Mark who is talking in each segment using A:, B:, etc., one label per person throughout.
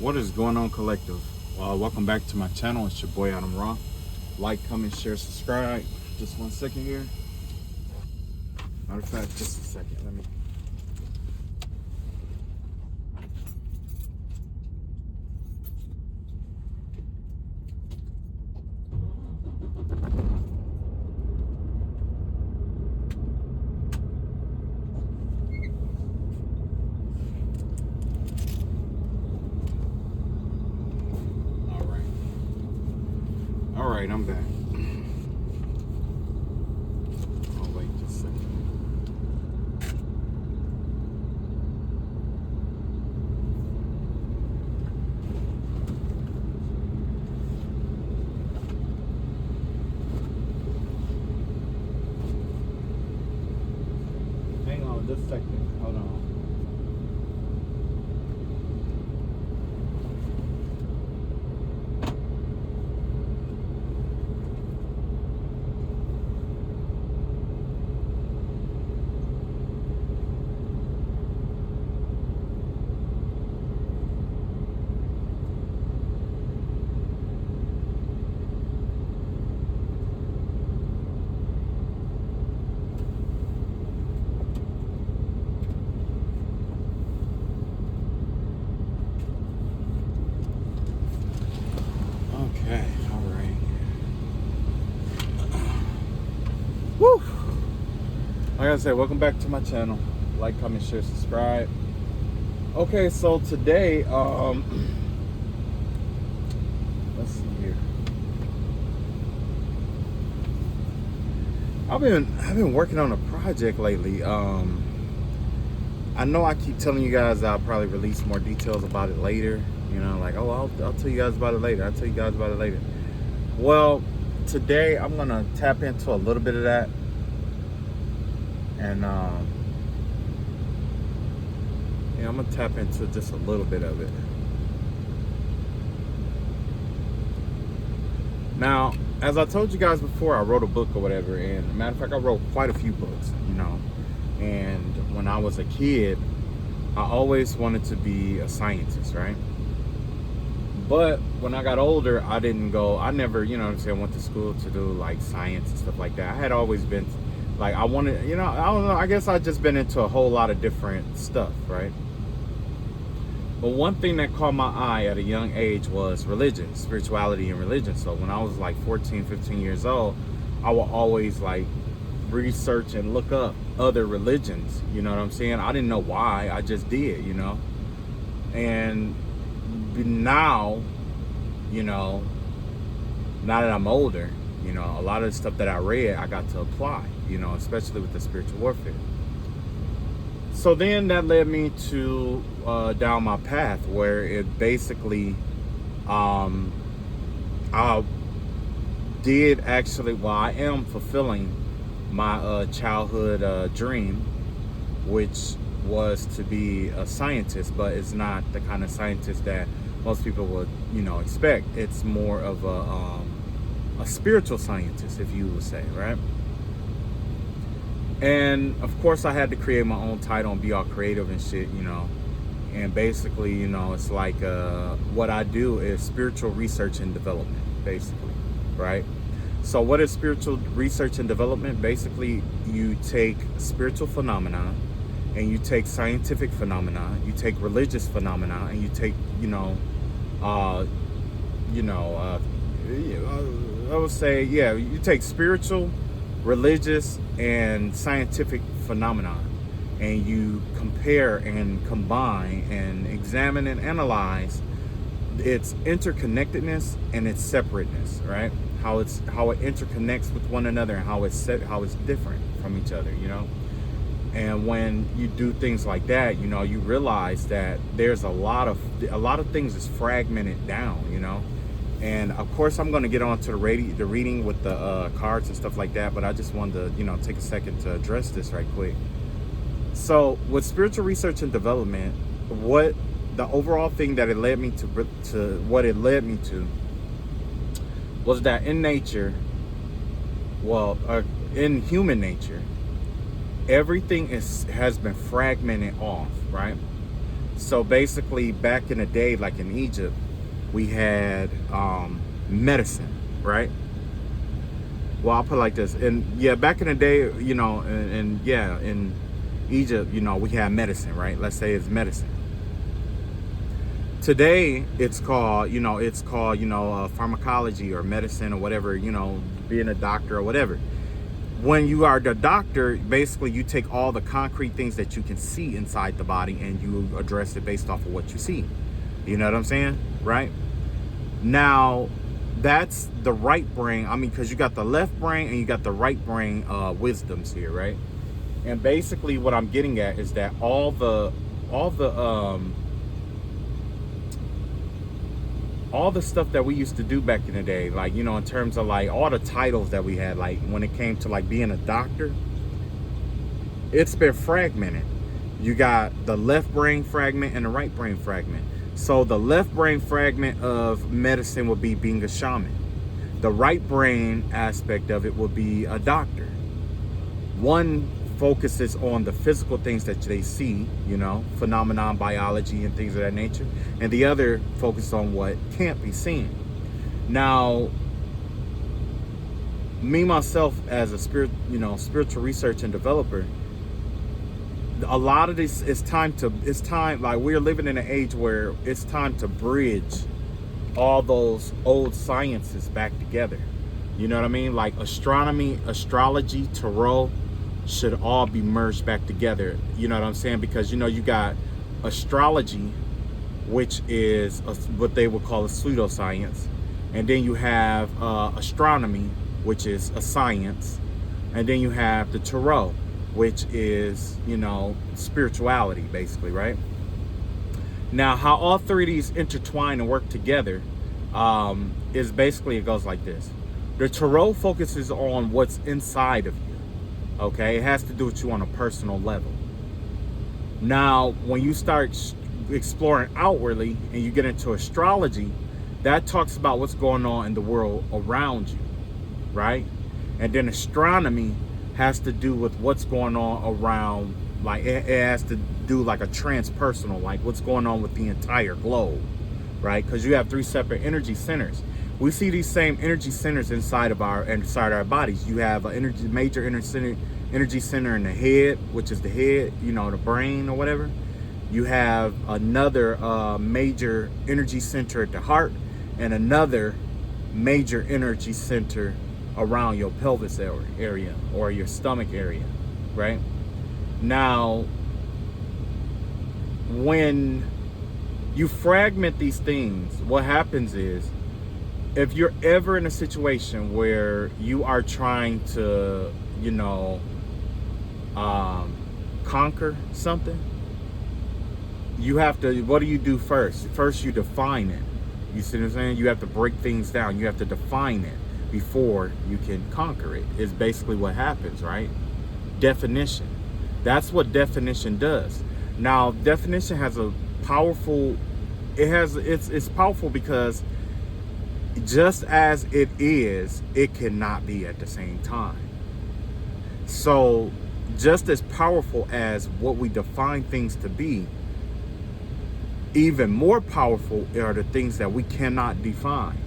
A: What is going on, collective? Welcome back to my channel. It's your boy Adam Raw. Like, comment, share, subscribe. Just 1 second here. Matter of fact, just a second. Let me. All right, I'm back. Oh, wait just a second. Hang on just a second. Hold on. Okay, all right. Woo! Like I said, welcome back to my channel. Like, comment, share, subscribe. Okay, so today, let's see here. I've been working on a project lately. I know I keep telling you guys I'll probably release more details about it later. You know, like, oh, I'll tell you guys about it later. I'll tell you guys about it later. Well, today I'm gonna tap into a little bit of that, and yeah, I'm gonna tap into just a little bit of it. Now, as I told you guys before, I wrote a book or whatever, and matter of fact, I wrote quite a few books, you know. And when I was a kid, I always wanted to be a scientist, right? But when I got older, I never, you know what I'm saying, went to school to do like science and stuff like that. I had always been like, I wanted, you know, I don't know, I guess I've just been into a whole lot of different stuff, right? But one thing that caught my eye at a young age was religion, spirituality and religion. So when I was like 14, 15 years old, I would always like research and look up other religions, you know what I'm saying? I didn't know why, I just did, you know? And now, you know, now that I'm older, you know, a lot of the stuff that I read, I got to apply, you know, especially with the spiritual warfare. So then that led me to down my path where it basically, I did actually, well, I am fulfilling my childhood dream, which was to be a scientist, but it's not the kind of scientist that most people would, you know, expect. It's more of a spiritual scientist, if you would say, right? And of course I had to create my own title and be all creative and shit, you know. And basically, you know, it's like what I do is spiritual research and development, basically, right? So what is spiritual research and development? Basically, you take spiritual phenomena and you take scientific phenomena, you take religious phenomena, and you take, I would say, yeah, you take spiritual, religious, and scientific phenomena, and you compare and combine and examine and analyze its interconnectedness and its separateness, right? How it interconnects with one another and how it's different from each other, you know. And when you do things like that, you know, you realize that there's a lot of things is fragmented down, you know. And of course, I'm going to get on to the reading with the cards and stuff like that. But I just wanted to, you know, take a second to address this right quick. So with spiritual research and development, what the overall thing that it led me to what it led me to was that in nature, well, in human nature, everything has been fragmented off, right? So basically, back in the day, like in Egypt, we had medicine, right? Well, I'll put it like this. And yeah, back in the day, and yeah, in Egypt, we had medicine, right? Let's say it's medicine. Today, it's called, pharmacology or medicine or whatever, being a doctor or whatever. When you are the doctor, basically you take all the concrete things that you can see inside the body and you address it based off of what you see. You know what I'm saying? Right? Now, that's the right brain. I mean, because you got the left brain and you got the right brain wisdoms here, right? And basically what I'm getting at is that all the stuff that we used to do back in the day, like, in terms of like all the titles that we had, like when it came to like being a doctor, it's been fragmented. You got the left brain fragment and the right brain fragment. So the left brain fragment of medicine would be being a shaman. The right brain aspect of it would be a doctor. One focuses on the physical things that they see, phenomenon, biology, and things of that nature. And the other focuses on what can't be seen. Now, me, myself, as a spiritual research and developer, a lot of this it's time, like we're living in an age where it's time to bridge all those old sciences back together. You know what I mean? Like astronomy, astrology, tarot should all be merged back together. You know what I'm saying? Because, you got astrology, which is what they would call a pseudoscience. And then you have astronomy, which is a science. And then you have the tarot, which is, spirituality, basically, right? Now, how all three of these intertwine and work together is basically, it goes like this. The tarot focuses on what's inside of you, okay? It has to do with you on a personal level. Now, when you start exploring outwardly and you get into astrology, that talks about what's going on in the world around you, right? And then astronomy has to do with what's going on around, like it has to do like a transpersonal, like what's going on with the entire globe, right? Because you have three separate energy centers. We see these same energy centers inside our bodies. You have a major energy center in the head, which is the head, the brain or whatever. You have another major energy center at the heart, and another major energy center around your pelvis area or your stomach area, right? Now, when you fragment these things, what happens is, if you're ever in a situation where you are trying to, conquer something, you have to, what do you do first? First, you define it. You see what I'm saying? You have to break things down. You have to define it before you can conquer it. Is basically what happens, right? Definition. That's what definition does. Now, definition has a powerful, it's powerful because just as it is, it cannot be at the same time. So just as powerful as what we define things to be, even more powerful are the things that we cannot define.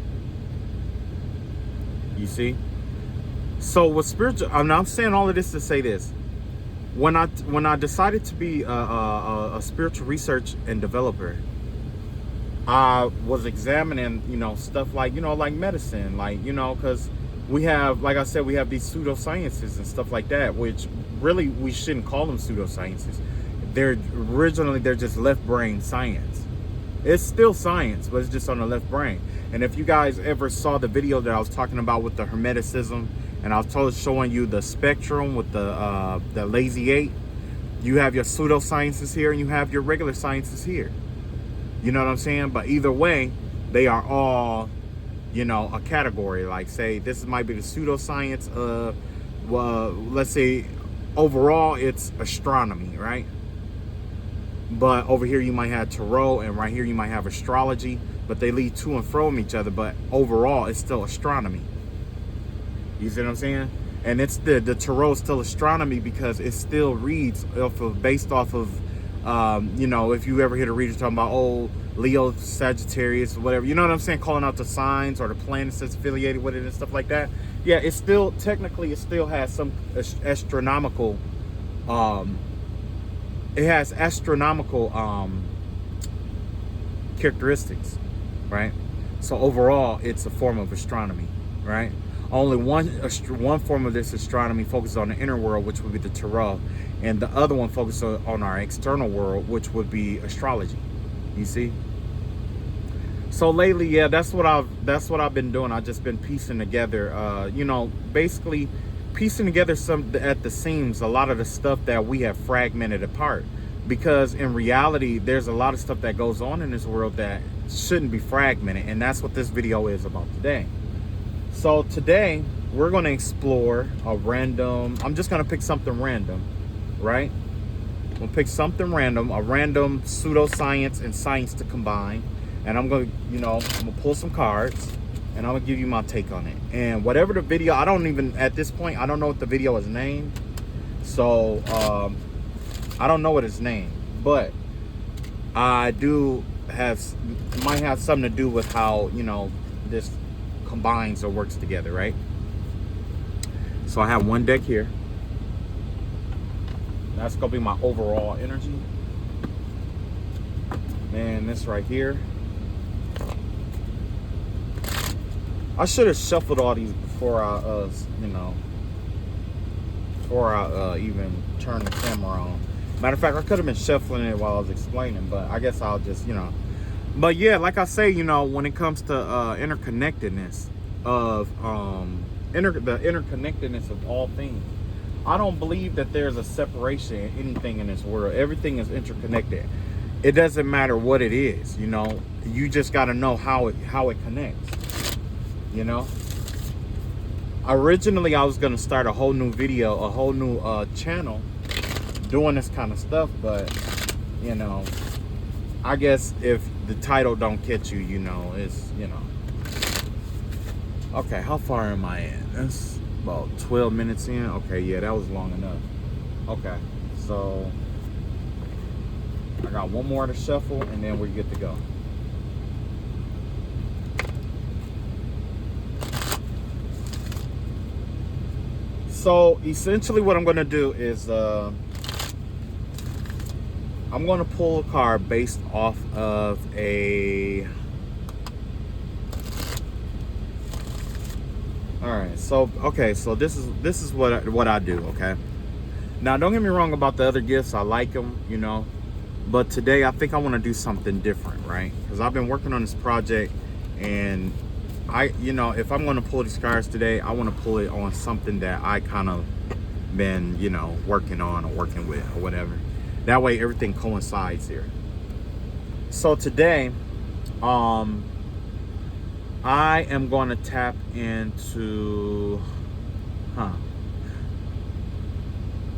A: You see? So with spiritual, I'm saying all of this to say this. When I decided to be a spiritual research and developer, I was examining, stuff like, like medicine, like, because we have, like I said, we have these pseudosciences and stuff like that, which really we shouldn't call them pseudosciences. They're just left brain science. It's still science, but it's just on the left brain. And if you guys ever saw the video that I was talking about with the hermeticism, and I was showing you the spectrum with the lazy 8, you have your pseudosciences here and you have your regular sciences here. You know what I'm saying? But either way, they are all, a category. Like, say, this might be the pseudoscience of, let's say, overall, it's astronomy, right? But over here, you might have tarot, and right here, you might have astrology, but they lead to and from each other. But overall, it's still astronomy. You see what I'm saying? And it's the tarot is still astronomy because it still reads based off of You know, if you ever hear the readers talking about, oh, Leo, Sagittarius, whatever, you know what I'm saying, calling out the signs or the planets that's affiliated with it and stuff like that. Yeah, it's still, technically, it still has some astronomical, it has astronomical characteristics, right? So overall, it's a form of astronomy, right? Only one form of this astronomy focuses on the inner world, which would be the tarot, and the other one focuses on our external world, which would be astrology. You see? So lately, yeah, that's what I've been doing. I've just been piecing together, you know, basically piecing together some at the seams, a lot of the stuff that we have fragmented apart. Because in reality, there's a lot of stuff that goes on in this world that shouldn't be fragmented, and that's what this video is about today. So today we're going to explore a random, I'm just going to pick something random, right? We'll pick something random, a random pseudoscience and science to combine, and I'm going to, you know, I'm going to pull some cards and I'm going to give you my take on it. And whatever the video, I don't even, at this point, I don't know what the video is named. So I don't know what it's named, but I do have, might have something to do with how, you know, this combines or works together, right? So I have one deck here. That's gonna be my overall energy. And this right here. I should have shuffled all these before I, you know, before I even turned the camera on. Matter of fact, I could have been shuffling it while I was explaining, but I guess I'll just, you know. But yeah, like I say, you know, when it comes to interconnectedness of the interconnectedness of all things, I don't believe that there's a separation in anything in this world. Everything is interconnected. It doesn't matter what it is, you know. You just got to know how it connects, you know. Originally, I was gonna start a whole new video, a whole new channel doing this kind of stuff, but you know, I guess if the title don't catch you, you know, it's, you know. Okay, how far am I in? That's about 12 minutes in. Okay, yeah, that was long enough. Okay, so I got one more to shuffle and then we're good to go. So essentially what I'm going to do is I'm going to pull a card based off of a... All right, so okay, so this is what I do, okay? Now, don't get me wrong about the other gifts. I like them, you know, but today I think I want to do something different, right? Because I've been working on this project, and you know, if I'm going to pull these cards today, I want to pull it on something that I kind of been, you know, working on or working with or whatever. That way everything coincides here. So today, I am going to tap into,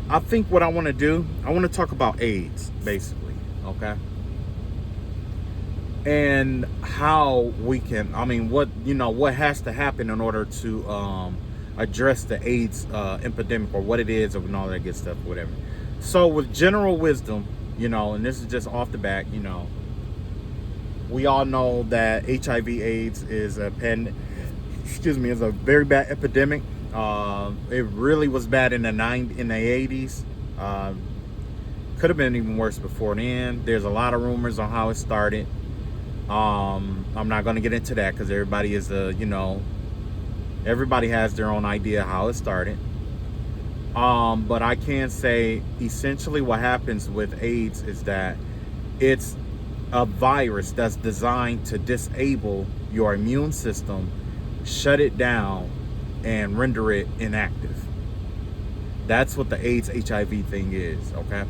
A: I think what I want to do, I want to talk about AIDS, basically, okay? And how we can, I mean, what, you know, what has to happen in order to address the AIDS epidemic, or what it is, and all that good stuff, whatever. So with general wisdom, you know, and this is just off the back, you know, we all know that HIV/AIDS is a is a very bad epidemic. It really was bad in the 80s. Could have been even worse before then. There's a lot of rumors on how it started. I'm not going to get into that because everybody is you know, everybody has their own idea how it started. But I can say essentially what happens with AIDS is that it's a virus that's designed to disable your immune system, shut it down, and render it inactive. That's what the AIDS HIV thing is, okay?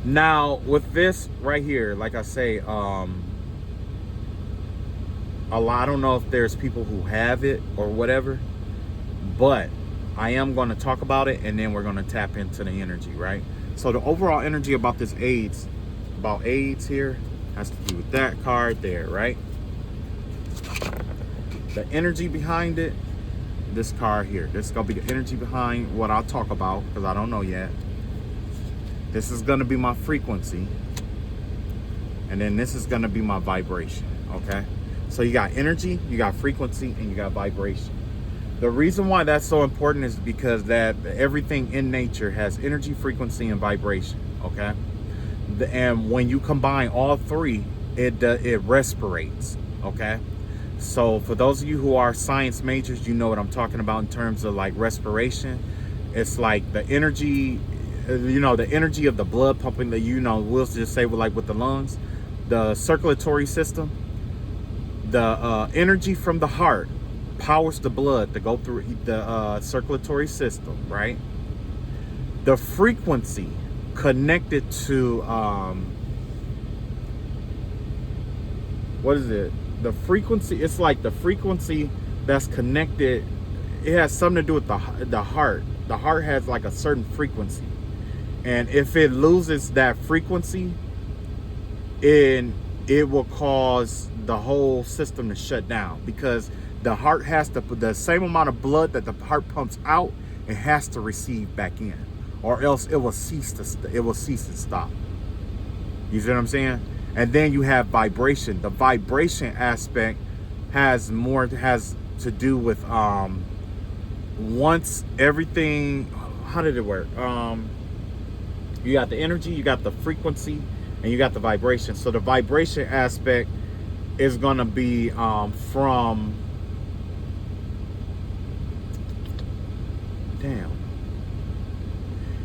A: Now, with this right here, like I say, I don't know if there's people who have it or whatever, but I am going to talk about it, and then we're going to tap into the energy, right? So the overall energy about this AIDS, about AIDS here, has to do with that card there, right? The energy behind it, this card here. This is going to be the energy behind what I'll talk about, because I don't know yet. This is going to be my frequency. And then this is going to be my vibration. Okay. So you got energy, you got frequency, and you got vibration. The reason why that's so important is because that everything in nature has energy, frequency, and vibration. Okay. And when you combine all three, it respirates. Okay. So for those of you who are science majors, you know what I'm talking about in terms of like respiration. It's like the energy, the energy of the blood pumping, we'll just say with the lungs, the circulatory system, the energy from the heart powers the blood to go through the circulatory system, right? The frequency connected to what is it? The frequency, it's like the frequency that's connected, it has something to do with the heart. The heart has like a certain frequency. And if it loses that frequency, it will cause the whole system to shut down, because the heart has to put the same amount of blood that the heart pumps out, it has to receive back in, or else it will cease and stop. You see what I'm saying? And then you have vibration. The vibration aspect has to do with once everything, how did it work? You got the energy, you got the frequency, and you got the vibration. So the vibration aspect is gonna be from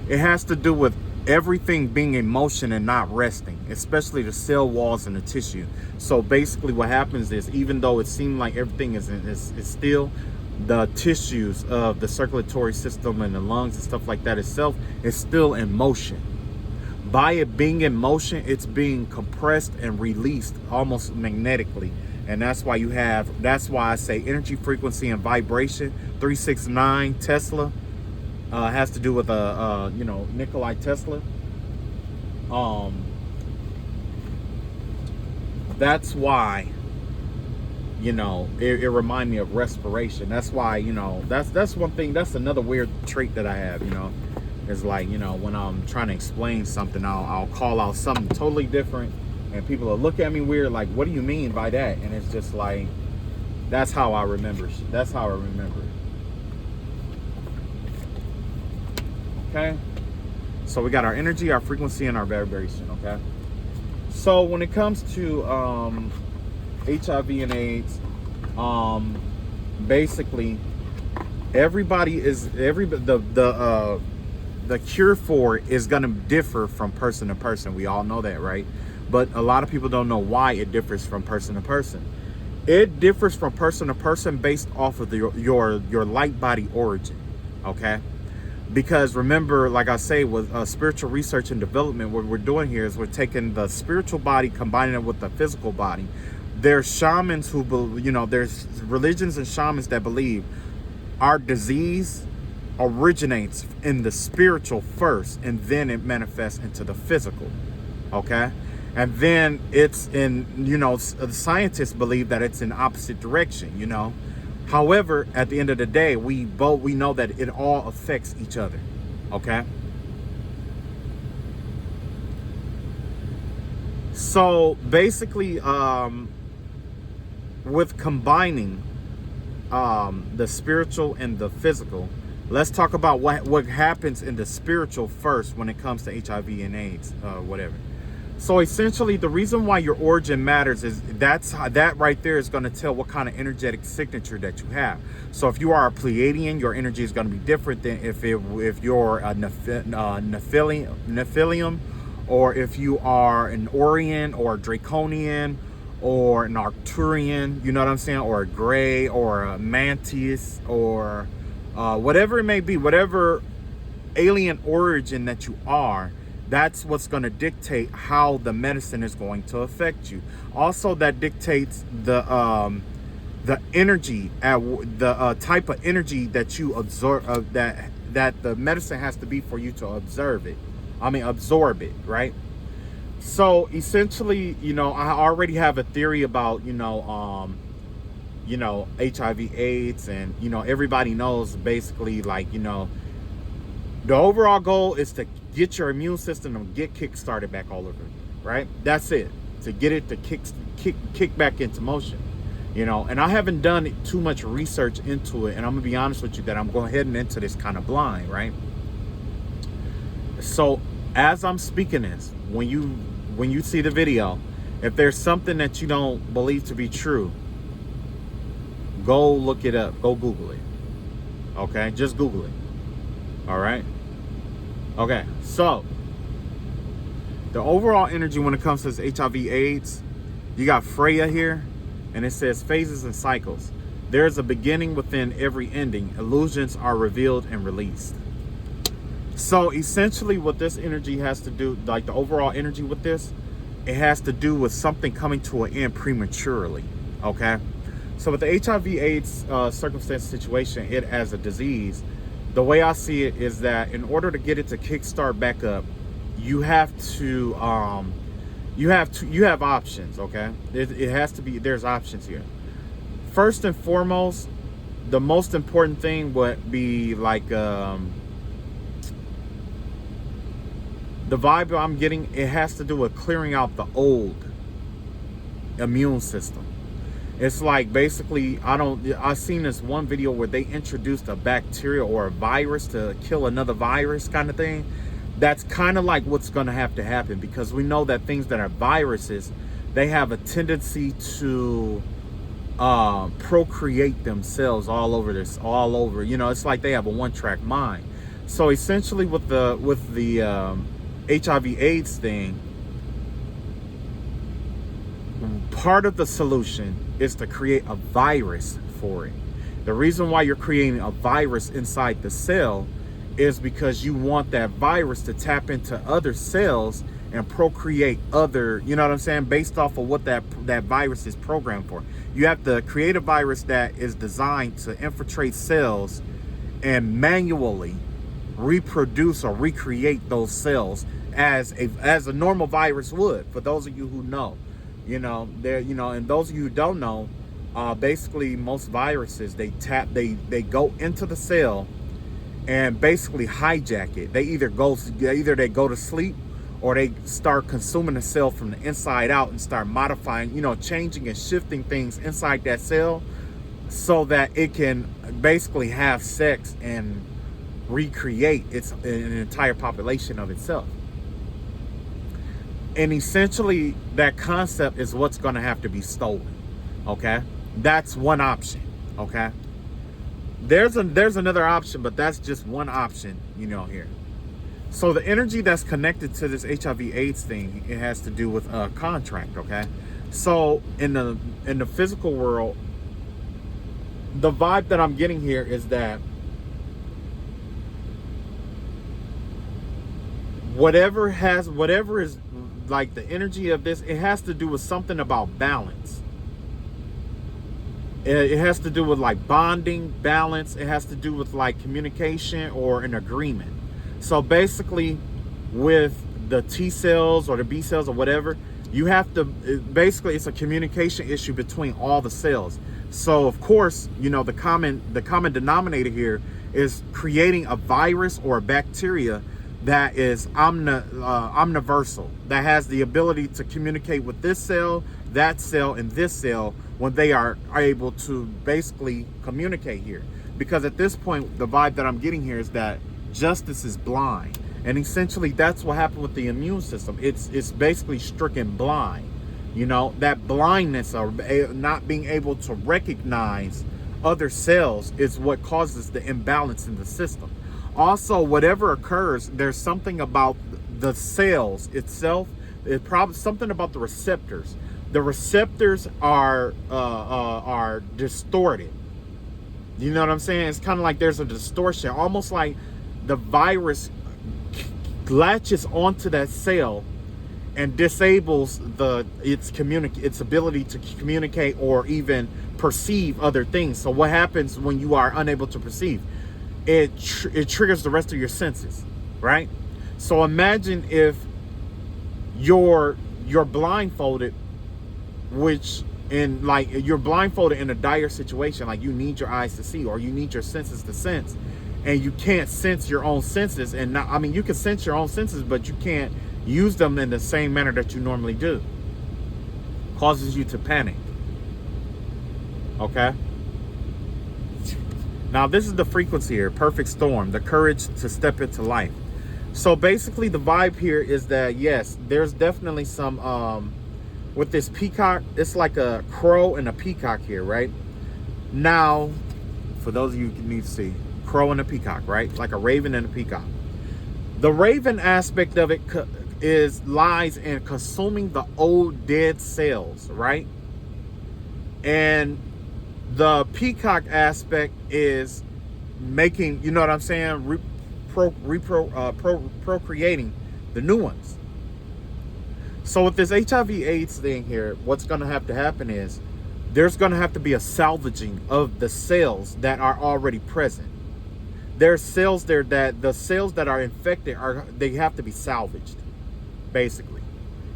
A: it has to do with everything being in motion and not resting, especially the cell walls and the tissue. So basically what happens is, even though it seems like everything is still, the tissues of the circulatory system and the lungs and stuff like that itself is still in motion. By it being in motion, it's being compressed and released almost magnetically. And that's why I say energy, frequency, and vibration. 369 Tesla has to do with Nikola Tesla. That's why it reminded me of respiration. That's why that's one thing. That's another weird trait that I have. Is like when I'm trying to explain something, I'll call out something totally different, and people will look at me weird, like, what do you mean by that? And it's just like, that's how I remember. That's how I remember it. Okay, so we got our energy, our frequency, and our vibration. Okay, so when it comes to HIV and AIDS, basically the cure for it is going to differ from person to person. We all know that, right? But a lot of people don't know why it differs from person to person. It differs from person to person based off of your light body origin. Okay. Because remember, like I say, with spiritual research and development, what we're doing here is we're taking the spiritual body, combining it with the physical body. There's shamans who there's religions and shamans that believe our disease originates in the spiritual first, and then it manifests into the physical. Okay. And then it's in, the scientists believe that it's in opposite direction, However, at the end of the day, we know that it all affects each other. Okay. So basically, with combining the spiritual and the physical, let's talk about what happens in the spiritual first when it comes to HIV and AIDS, whatever. So essentially, the reason why your origin matters is that right there is going to tell what kind of energetic signature that you have. So if you are a Pleiadian, your energy is going to be different than if you're a Nephilim, or if you are an Orion or a Draconian or an Arcturian, you know what I'm saying, or a Gray or a Mantis, or whatever it may be, whatever alien origin that you are. That's what's going to dictate how the medicine is going to affect you. Also, that dictates the energy, the type of energy that you absorb, that the medicine has to be for you to absorb it, right? So essentially, I already have a theory about, HIV/AIDS, and everybody knows basically, like, the overall goal is to get your immune system to get kick started back all over, right? That's it. To get it to kick back into motion, you know. And I haven't done too much research into it, and I'm gonna be honest with you that I'm going heading into this kind of blind, right? So as I'm speaking this, when you see the video, if there's something that you don't believe to be true, go look it up, go Google it. Okay, just Google it. All right. Okay, so the overall energy when it comes to this HIV/AIDS, you got Freya here, and it says phases and cycles. There's a beginning within every ending. Illusions are revealed and released. So essentially what this energy has to do, like the overall energy with this, it has to do with something coming to an end prematurely, okay? So with the HIV/AIDS circumstance situation, it as a disease, the way I see it is that in order to get it to kickstart back up, you have options, okay? It has to be, there's options here. First and foremost, the most important thing would be like the vibe I'm getting, it has to do with clearing out the old immune system. It's like basically, I've seen this one video where they introduced a bacteria or a virus to kill another virus kind of thing. That's kind of like what's going to have to happen, because we know that things that are viruses, they have a tendency to procreate themselves all over, you know. It's like they have a one-track mind. So essentially with the HIV/AIDS thing, part of the solution is to create a virus for it. The reason why you're creating a virus inside the cell is because you want that virus to tap into other cells and procreate other, you know what I'm saying, based off of what that virus is programmed for. You have to create a virus that is designed to infiltrate cells and manually reproduce or recreate those cells as a normal virus would. For those of you who know, you know, and those of you who don't know, basically most viruses, they go into the cell and basically hijack it. They either go to sleep, or they start consuming the cell from the inside out and start modifying, you know, changing and shifting things inside that cell so that it can basically have sex and recreate an entire population of itself. And essentially that concept is what's going to have to be stolen. Okay, that's one option. Okay, there's another option, but that's just one option, you know, here. So the energy that's connected to this HIV/AIDS thing, it has to do with a contract. Okay, so in the physical world, the vibe that I'm getting here is that whatever is like the energy of this, it has to do with something about balance. It has to do with like bonding, balance. It has to do with like communication or an agreement. So basically with the T cells or the B cells or whatever, you have to, basically it's a communication issue between all the cells. So of course, you know, the common denominator here is creating a virus or a bacteria that is omniversal, that has the ability to communicate with this cell, that cell, and this cell when they are able to basically communicate here. Because at this point, the vibe that I'm getting here is that justice is blind. And essentially that's what happened with the immune system. It's basically stricken blind. You know, that blindness or not being able to recognize other cells is what causes the imbalance in the system. Also, whatever occurs, there's something about the cells itself. It's probably something about the receptors. The receptors are distorted. You know what I'm saying? It's kind of like there's a distortion, almost like the virus latches onto that cell and disables its ability to communicate or even perceive other things. So what happens when you are unable to perceive? It triggers the rest of your senses, right? So imagine if you're blindfolded, you're blindfolded in a dire situation, like you need your eyes to see or you need your senses to sense, and you can't sense your own senses. And not, I mean, you can sense your own senses, but you can't use them in the same manner that you normally do. Causes you to panic. Okay? Now, this is the frequency here, perfect storm, the courage to step into life. So basically the vibe here is that, yes, there's definitely some, with this peacock, it's like a crow and a peacock here, right? Now, for those of you who need to see, crow and a peacock, right? Like a raven and a peacock. The raven aspect of it lies in consuming the old dead cells, right? And the peacock aspect is making, you know what I'm saying, procreating the new ones. So with this HIV/AIDS thing here, what's going to have to happen is there's going to have to be a salvaging of the cells that are already present. There's cells there that the cells that are infected they have to be salvaged, basically.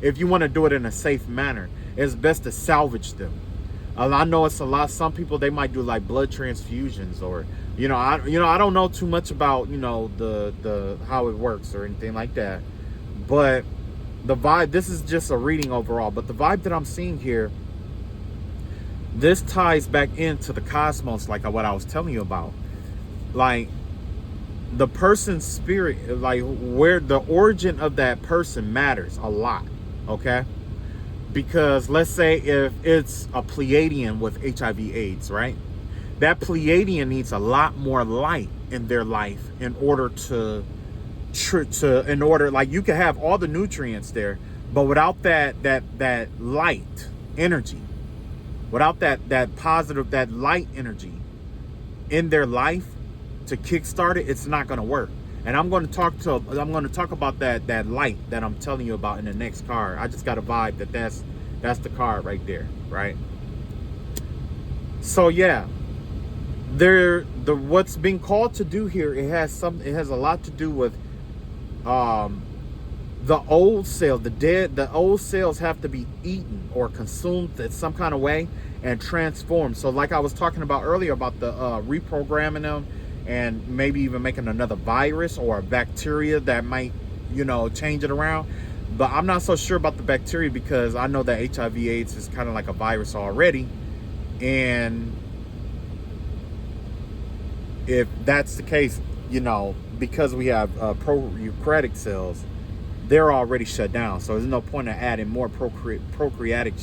A: If you want to do it in a safe manner, it's best to salvage them. I know it's a lot. Some people, they might do like blood transfusions, or I don't know too much about the how it works or anything like that. But the vibe, this is just a reading overall. But the vibe that I'm seeing here, this ties back into the cosmos, like what I was telling you about, like the person's spirit, like where the origin of that person matters a lot. Okay. Because let's say if it's a Pleiadian with HIV/AIDS, right? That Pleiadian needs a lot more light in their life in order like you can have all the nutrients there, but without that light energy, without that positive, that light energy in their life to kickstart it, it's not going to work. And I'm going to talk about that light that I'm telling you about in the next card. I just got a vibe that's the card right there, right? So yeah, what's being called to do here, it has a lot to do with the old cells, the old cells have to be eaten or consumed in some kind of way and transformed. So like I was talking about earlier about the reprogramming them, and maybe even making another virus or a bacteria that might, change it around. But I'm not so sure about the bacteria, because I know that HIV/AIDS is kind of like a virus already. And if that's the case, because we have prokaryotic cells, they're already shut down. So there's no point in adding more prokaryotic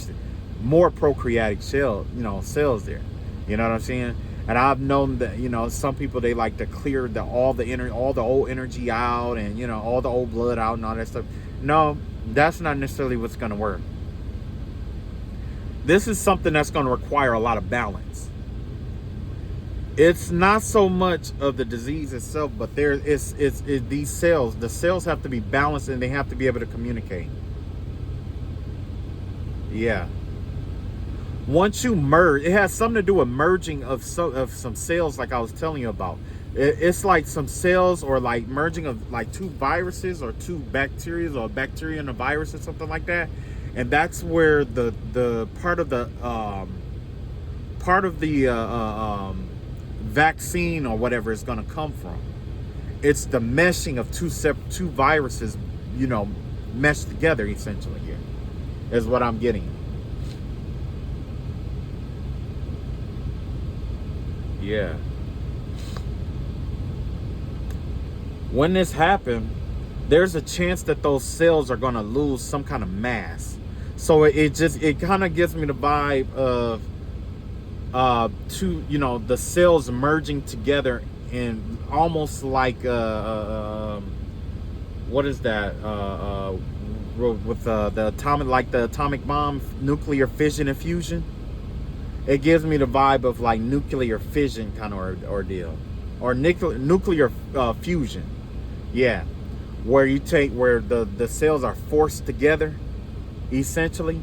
A: cells there. You know what I'm saying? And I've known that, some people, they like to clear all the old energy out, and, all the old blood out and all that stuff. No, that's not necessarily what's going to work. This is something that's going to require a lot of balance. It's not so much of the disease itself, but these cells, the cells have to be balanced, and they have to be able to communicate. Yeah. Once you merge, it has something to do with merging of some cells, like I was telling you about. It's like some cells, or like merging of like two viruses or two bacteria, or a bacteria and a virus or something like that. And that's where the part of the vaccine or whatever is going to come from. It's the meshing of two viruses, meshed together, essentially. Here is what I'm getting. Yeah. When this happens, there's a chance that those cells are going to lose some kind of mass. So it kind of gives me the vibe of the cells merging together in almost like what is that with the atomic bomb, nuclear fission and fusion. It gives me the vibe of like nuclear fission kind of ordeal, or nuclear fusion. Yeah, where the cells are forced together, essentially.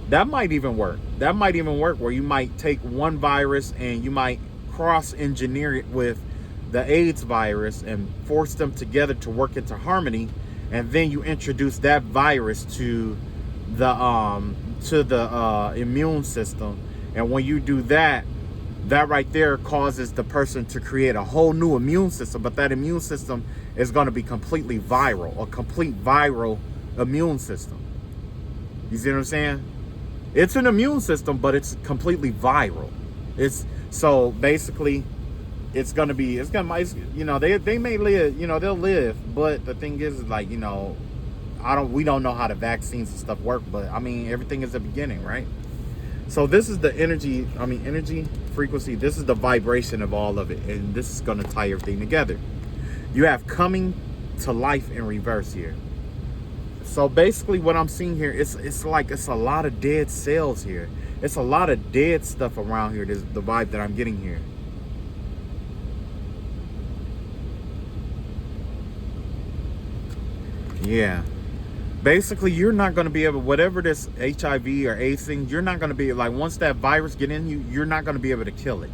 A: That might even work. Where you might take one virus and you might cross-engineer it with the AIDS virus and force them together to work into harmony, and then you introduce that virus to the immune system. And when you do that, that right there causes the person to create a whole new immune system, but that immune system is going to be completely viral, a complete viral immune system. You see what I'm saying? It's an immune system, but it's completely viral. It's so basically it's gonna be, they may live, they'll live, but the thing is like, we don't know how the vaccines and stuff work, but I mean, everything is a beginning, right? So this is the energy frequency, this is the vibration of all of it, and this is gonna tie everything together. You have coming to life in reverse here. So basically what I'm seeing here, it's like it's a lot of dead cells here. It's a lot of dead stuff around here. This is the vibe that I'm getting here. Yeah. Basically, you're not going to be able, whatever this HIV or AIDS thing, you're not going to be, like, once that virus get in you, you're not going to be able to kill it.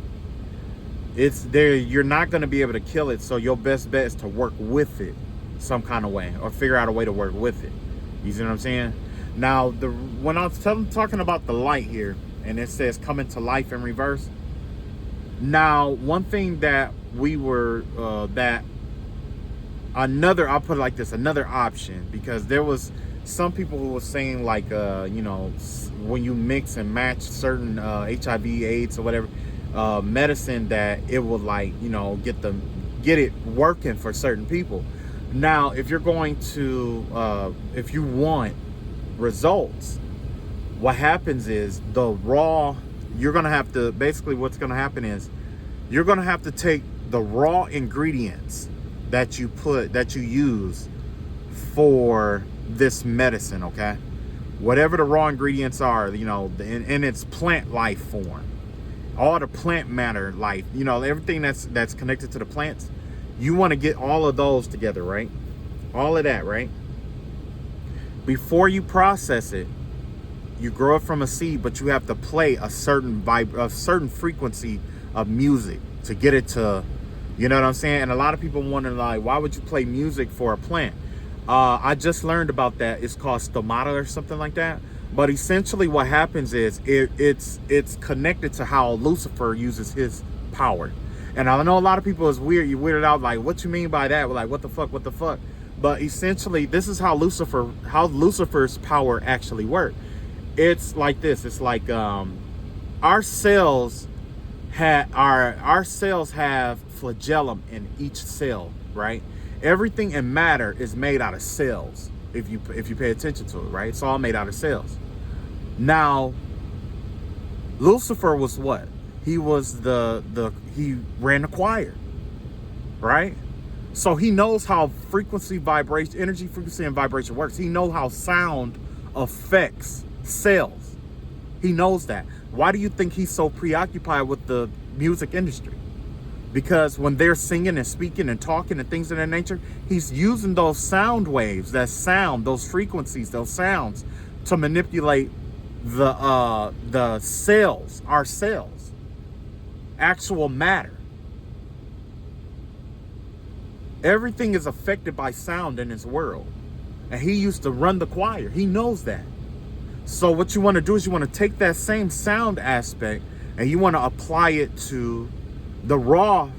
A: It's there, you're not going to be able to kill it, so your best bet is to work with it some kind of way, or figure out a way to work with it. You see what I'm saying? Now, when I was talking about the light here, and it says coming to life in reverse. Now, one thing that we were, I'll put it like this, another option, because there was some people who were saying like, when you mix and match certain HIV, AIDS or whatever, medicine, that it will like, get it working for certain people. Now, if you're going to, if you want results, what happens is you're going to have to, basically what's going to happen is you're going to have to take the raw ingredients that you use for this medicine, okay? Whatever the raw ingredients are, in its plant life form, all the plant matter life, everything that's connected to the plants, you want to get all of those together, right? All of that, right? Before you process it, you grow it from a seed, but you have to play a certain frequency of music to get it to, you know what I'm saying? And a lot of people wonder, like, why would you play music for a plant? I just learned about that. It's called stomata or something like that. But essentially what happens is it's connected to how Lucifer uses his power. And I know a lot of people is weird. You weirded out, like, what you mean by that? We're like, what the fuck? But essentially, this is how Lucifer's power actually works. It's like this. It's like our cells have flagellum in each cell, right? Everything in matter is made out of cells. If you pay attention to it, right? It's all made out of cells. Now, Lucifer was what? He was he ran the choir, right? So he knows how energy, frequency, and vibration works. He knows how sound affects cells. He knows that. Why do you think he's so preoccupied with the music industry? Because when they're singing and speaking and talking and things of that nature, he's using those sound waves, those frequencies, those sounds, to manipulate the cells, our cells, actual matter. Everything is affected by sound in this world. And he used to run the choir. He knows that. So what you want to do is you want to take that same sound aspect and you want to apply it to the raw,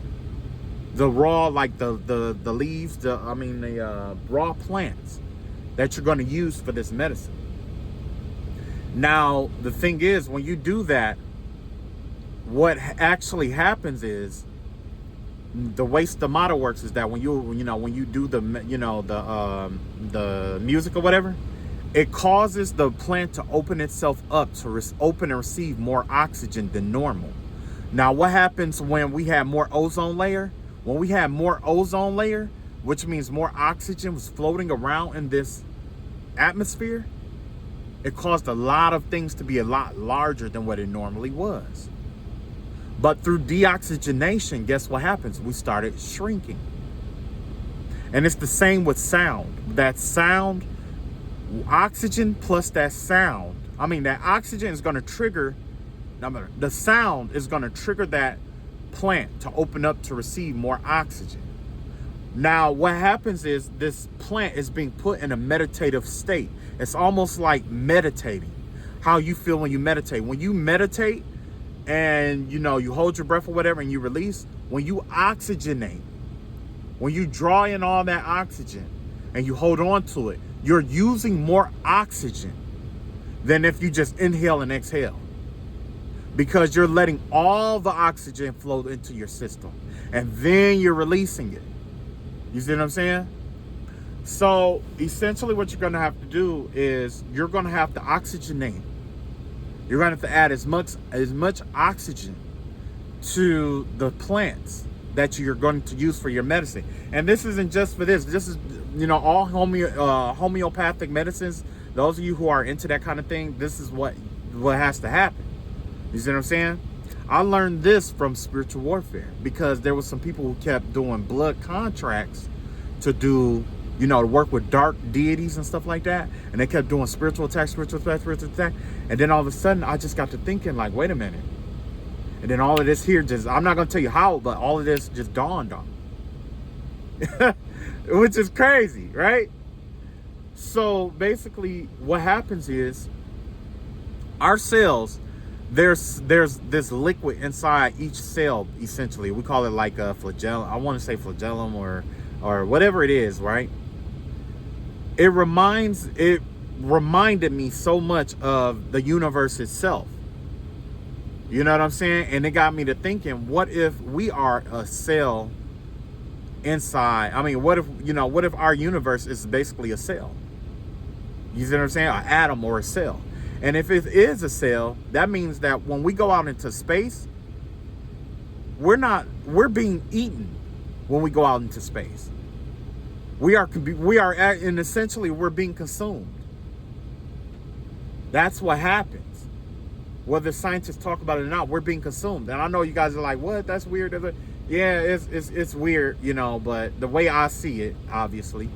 A: like the leaves, the raw plants that you're going to use for this medicine. Now, the thing is, when you do that, what actually happens is, the way stomata works is that when you do the music or whatever, it causes the plant to open itself up to open and receive more oxygen than normal. Now, what happens when we have more ozone layer? When we have more ozone layer, which means more oxygen was floating around in this atmosphere, it caused a lot of things to be a lot larger than what it normally was. But through deoxygenation, guess what happens? We started shrinking. And it's the same with sound. That sound, oxygen plus that sound, that oxygen is going to trigger, the sound is going to trigger that plant to open up to receive more oxygen. Now, what happens is this plant is being put in a meditative state. It's almost like meditating. How you feel when you meditate. When you meditate, and you hold your breath or whatever and you release, when you oxygenate, when you draw in all that oxygen and you hold on to it, you're using more oxygen than if you just inhale and exhale, because you're letting all the oxygen flow into your system and then you're releasing it. You see what I'm saying? So essentially what you're going to have to do is you're going to have to oxygenate. You're going to have to add as much oxygen to the plants that you're going to use for your medicine. And this isn't just for this. This is, all homeopathic medicines. Those of you who are into that kind of thing, this is what has to happen. You see what I'm saying? I learned this from spiritual warfare, because there was some people who kept doing blood contracts to do, to work with dark deities and stuff like that. And they kept doing spiritual attack. And then all of a sudden I just got to thinking, like, wait a minute. And then all of this here I'm not going to tell you how, but all of this just dawned on me. Which is crazy, right? So basically what happens is our cells, there's this liquid inside each cell, essentially. We call it like a flagellum. I want to say flagellum or whatever it is, right? It reminded me so much of the universe itself. You know what I'm saying? And it got me to thinking, what if we are a cell inside? I mean, what if our universe is basically a cell? You see what I'm saying? An atom or a cell. And if it is a cell, that means that when we go out into space, we're being eaten when we go out into space. And essentially we're being consumed. That's what happens. Whether scientists talk about it or not, we're being consumed. And I know you guys are like, what? That's weird. Yeah, it's weird, but the way I see it, obviously,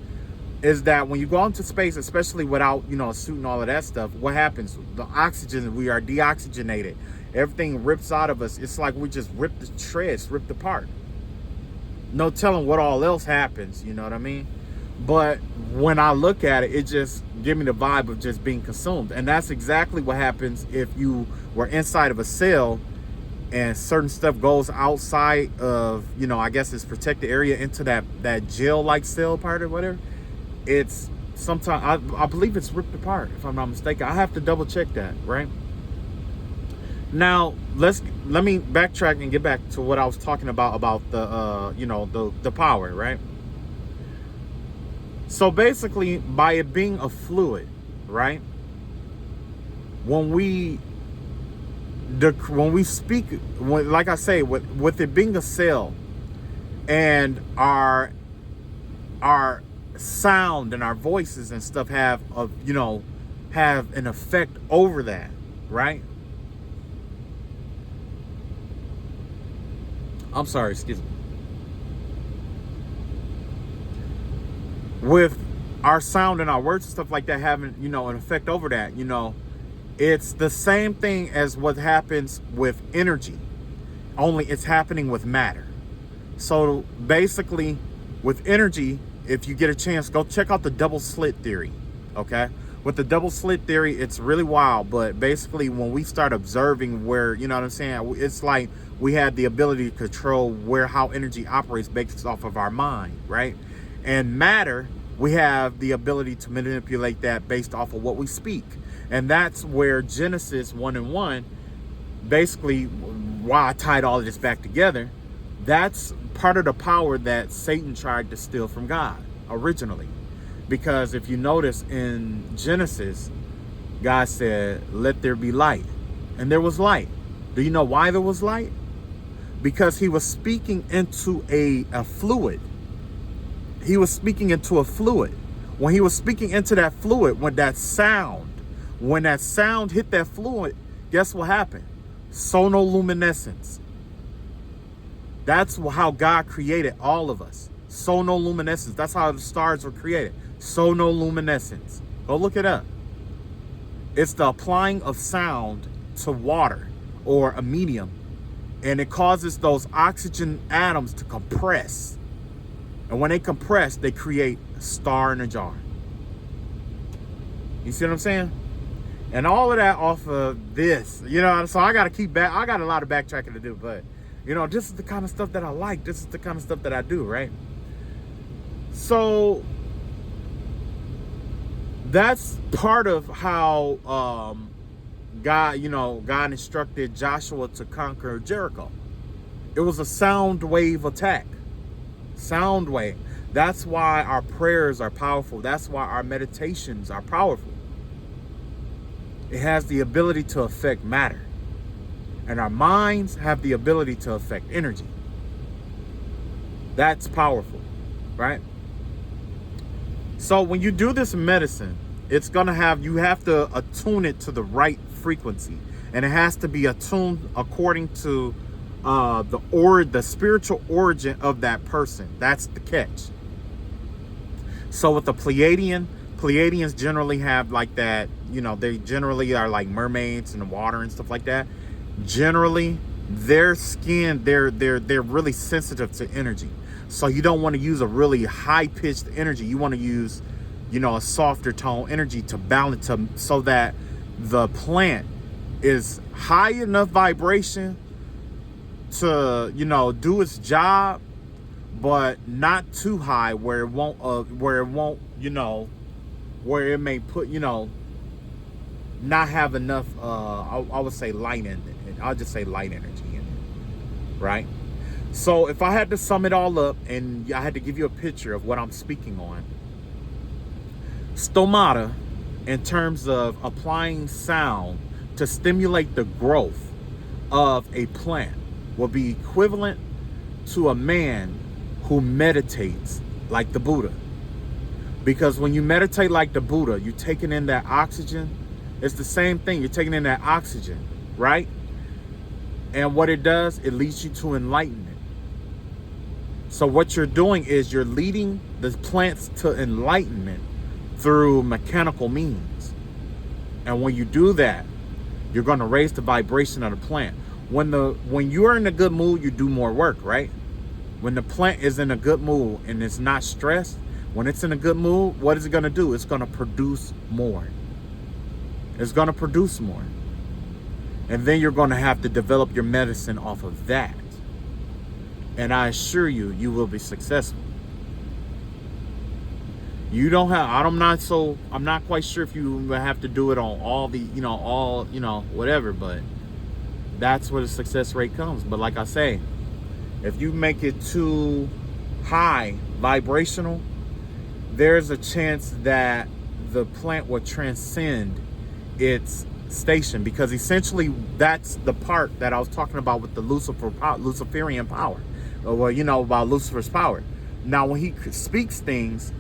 A: is that when you go into space, especially without, a suit and all of that stuff, what happens? The oxygen, we are deoxygenated. Everything rips out of us. It's like we just ripped apart. No telling what all else happens, you know what I mean? But when I look at it, it just gives me the vibe of just being consumed. And that's exactly what happens if you were inside of a cell and certain stuff goes outside of, I guess it's protected area into that jail-like cell part or whatever. It's sometimes, I believe it's ripped apart, if I'm not mistaken. I have to double check that, right? Now, let me backtrack and get back to what I was talking about the power, right? So basically, by it being a fluid, right? When we speak, like I say, with it being a cell, and our sound and our voices and stuff have an effect over that, right? I'm sorry, excuse me. With our sound and our words and stuff like that having, an effect over that, it's the same thing as what happens with energy, only it's happening with matter. So basically, with energy, if you get a chance, go check out the double slit theory, okay? With the double slit theory, it's really wild, but basically when we start observing where, you know what I'm saying, it's like we have the ability to control how energy operates based off of our mind, right? And matter, we have the ability to manipulate that based off of what we speak. And that's where Genesis 1:1, basically, why I tied all of this back together, that's part of the power that Satan tried to steal from God originally. Because if you notice in Genesis, God said, let there be light. And there was light. Do you know why there was light? Because he was speaking into a fluid. He was speaking into a fluid. When he was speaking into that fluid, when that sound hit that fluid, guess what happened? Sonoluminescence. That's how God created all of us. Sonoluminescence. That's how the stars were created. Sonoluminescence. Go look it up. It's the applying of sound to water or a medium. And it causes those oxygen atoms to compress. And when they compress, they create a star in a jar. You see what I'm saying? And all of that off of this, you know, so I got to keep back. I got a lot of backtracking to do, but, you know, this is the kind of stuff that I like. This is the kind of stuff that I do, right? So that's part of how God instructed Joshua to conquer Jericho. It was a sound wave attack. Sound wave. That's why our prayers are powerful. That's why our meditations are powerful. It has the ability to affect matter. And our minds have the ability to affect energy. That's powerful, right? So when you do this medicine, it's going to have, you have to attune it to the right frequency. And it has to be attuned according to the spiritual origin of that person. That's the catch. So with the Pleiadians generally have like that, you know, they generally are like mermaids in the water and stuff like that. Generally, their skin, they're really sensitive to energy. So you don't want to use a really high-pitched energy. You want to use, you know, a softer tone energy to balance them so that the plant is high enough vibration to, you know, do its job, but not too high where it won't, you know, where it may put, you know, not have enough, I would say light in it. I'll just say light energy in it, right? So if I had to sum it all up and I had to give you a picture of what I'm speaking on, stomata, in terms of applying sound to stimulate the growth of a plant, will be equivalent to a man who meditates like the Buddha. Because when you meditate like the Buddha, you're taking in that oxygen. It's the same thing. You're taking in that oxygen, right? And what it does, it leads you to enlightenment. So what you're doing is you're leading the plants to enlightenment through mechanical means. And when you do that, you're going to raise the vibration of the plant. When you are in a good mood, you do more work, right? When the plant is in a good mood and it's not stressed, when it's in a good mood, what is it going to do? It's going to produce more. It's going to produce more. And then you're going to have to develop your medicine off of that. And I assure you, you will be successful. You don't have, I'm not quite sure if you have to do it on all the, whatever, but that's where the success rate comes. But like I say, if you make it too high vibrational, there's a chance that the plant will transcend its station, because essentially that's the part that I was talking about with the Luciferian power, about Lucifer's power. Now, when he speaks things,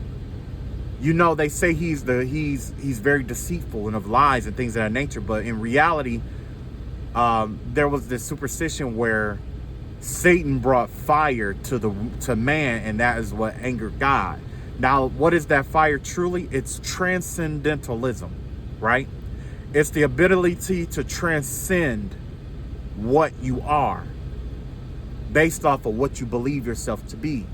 A: they say he's very deceitful and of lies and things of that nature. But in reality, there was this superstition where Satan brought fire to man, and that is what angered God. Now, what is that fire truly? It's transcendentalism, right? It's the ability to transcend what you are based off of what you believe yourself to be.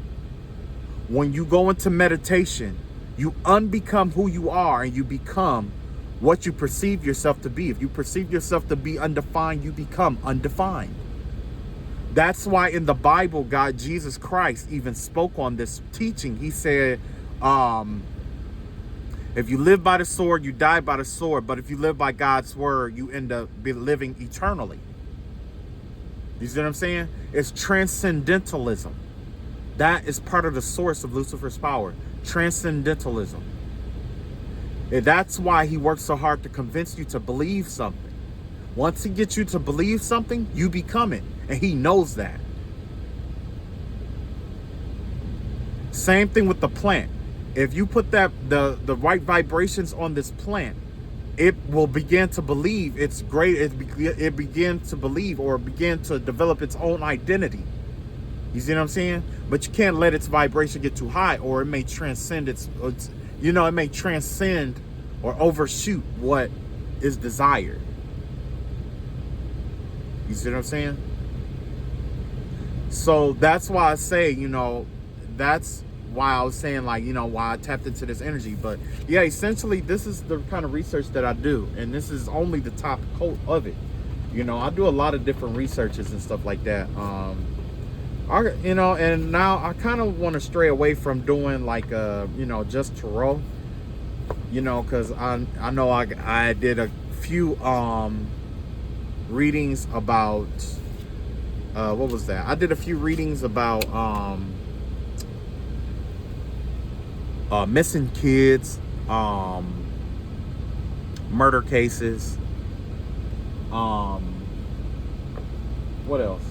A: When you go into meditation, you unbecome who you are and you become what you perceive yourself to be. If you perceive yourself to be undefined, you become undefined. That's why in the Bible, Jesus Christ even spoke on this teaching. He said, if you live by the sword, you die by the sword. But if you live by God's word, you end up living eternally. You see what I'm saying? It's transcendentalism. That is part of the source of Lucifer's power. Transcendentalism. And that's why he works so hard to convince you to believe something. Once he gets you to believe something, you become it. And he knows that. Same thing with the plant. If you put the right vibrations on this plant, it will begin to believe it's great. It begins to believe or begin to develop its own identity. You see what I'm saying? But you can't let its vibration get too high, or it may transcend it may transcend or overshoot what is desired. You see what I'm saying? So that's why I say, that's why I was saying, like, you know, why I tapped into this energy. But yeah, essentially this is the kind of research that I do, and this is only the top coat of it. You know, I do a lot of different researches and stuff like that. You know, and now I kind of want to stray away from doing like you know, just tarot, you know, because I know I did a few readings about what was that? I did a few readings about missing kids, murder cases, what else?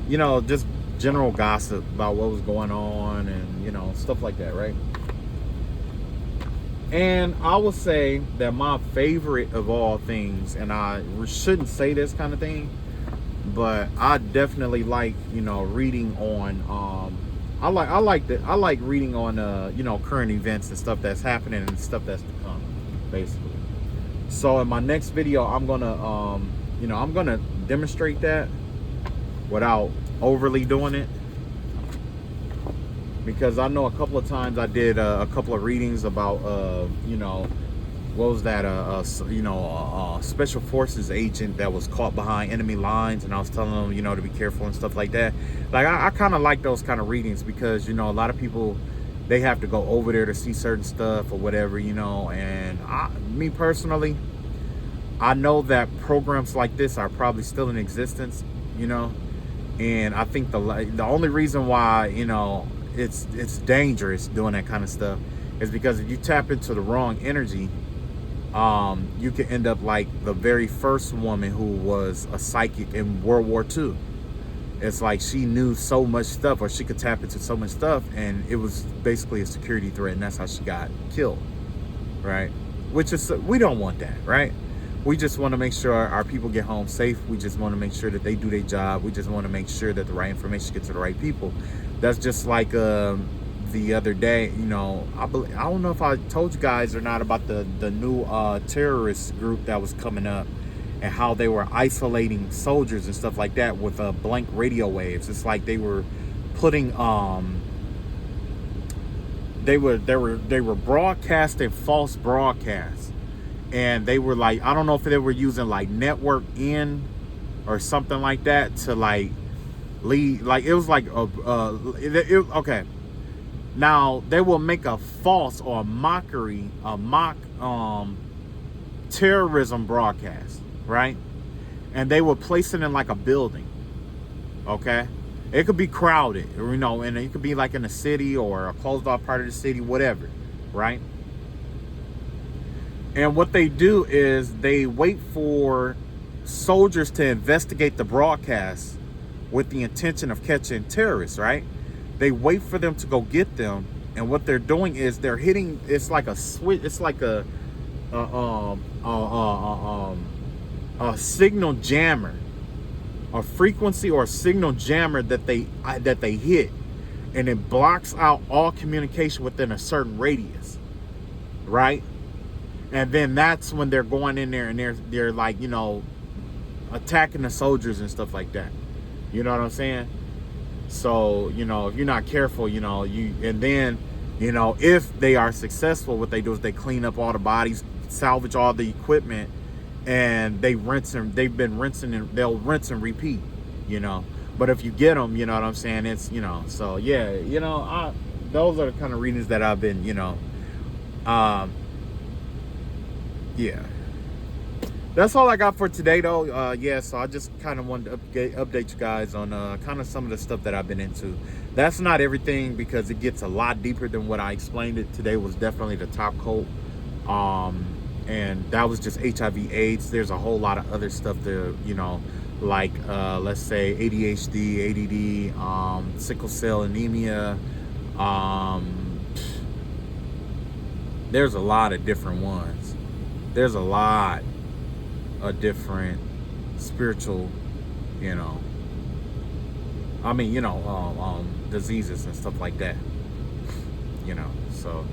A: You know, just general gossip about what was going on, and you know, stuff like that, right? And I will say that my favorite of all things, and I shouldn't say this kind of thing, but I definitely like, you know, reading on I like reading on you know, current events and stuff that's happening and stuff that's to come, basically. So in my next video, I'm gonna you know, I'm gonna demonstrate that without overly doing it, because I know a couple of times I did a couple of readings about you know, what was that, you know, a special forces agent that was caught behind enemy lines, and I was telling them, you know, to be careful and stuff like that. Like I kind of like those kind of readings, because, you know, a lot of people, they have to go over there to see certain stuff or whatever, you know. And me personally, I know that programs like this are probably still in existence, you know. And I think the only reason why, you know, it's dangerous doing that kind of stuff is because if you tap into the wrong energy, you can end up like the very first woman who was a psychic in World War II. It's like she knew so much stuff, or she could tap into so much stuff, and it was basically a security threat, and that's how she got killed, right? Which is, we don't want that, right? We just want to make sure our people get home safe. We just want to make sure that they do their job. We just want to make sure that the right information gets to the right people. That's just like the other day, you know, I don't know if I told you guys or not about the new terrorist group that was coming up, and how they were isolating soldiers and stuff like that with blank radio waves. It's like they were putting they were broadcasting false broadcasts, and they were like, I don't know if they were using like network in or something like that to like lead, like it was like okay. Now they will make a false or a mock terrorism broadcast, right? And they will place it in like a building, okay? It could be crowded, you know, and it could be like in a city or a closed off part of the city, whatever, right? And what they do is they wait for soldiers to investigate the broadcast with the intention of catching terrorists, right? They wait for them to go get them, and what they're doing is they're hitting, it's like a switch, it's like a signal jammer, a frequency or a signal jammer that they hit, and it blocks out all communication within a certain radius, right? And then that's when they're going in there and they're like, you know, attacking the soldiers and stuff like that. You know what I'm saying? So, you know, if you're not careful, you know, and then, you know, if they are successful, what they do is they clean up all the bodies, salvage all the equipment, and they rinse and they'll rinse and repeat, you know. But if you get them, you know what I'm saying, it's, you know, so yeah, you know, those are the kind of readings that I've been, you know, yeah. That's all I got for today, though. Yeah, so I just kind of wanted to update you guys on kind of some of the stuff that I've been into. That's not everything, because it gets a lot deeper than what I explained it. Today was definitely the top coat. And that was just HIV AIDS. There's a whole lot of other stuff there, you know, like, let's say ADHD, ADD, sickle cell anemia. There's a lot of different ones. There's a lot of different spiritual, you know, I mean, you know, diseases and stuff like that, you know. So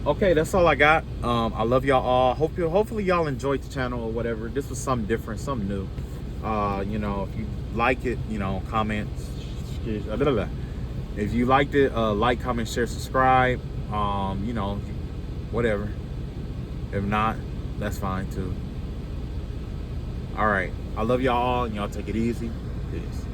A: okay, that's all I got. I love y'all all. Hopefully y'all enjoyed the channel or whatever. This was something different, something new. You know, if you like it, you know, comment, If you liked it, like, comment, share, subscribe. You know, whatever. If not, that's fine too. All right. I love y'all all, and y'all take it easy. Peace.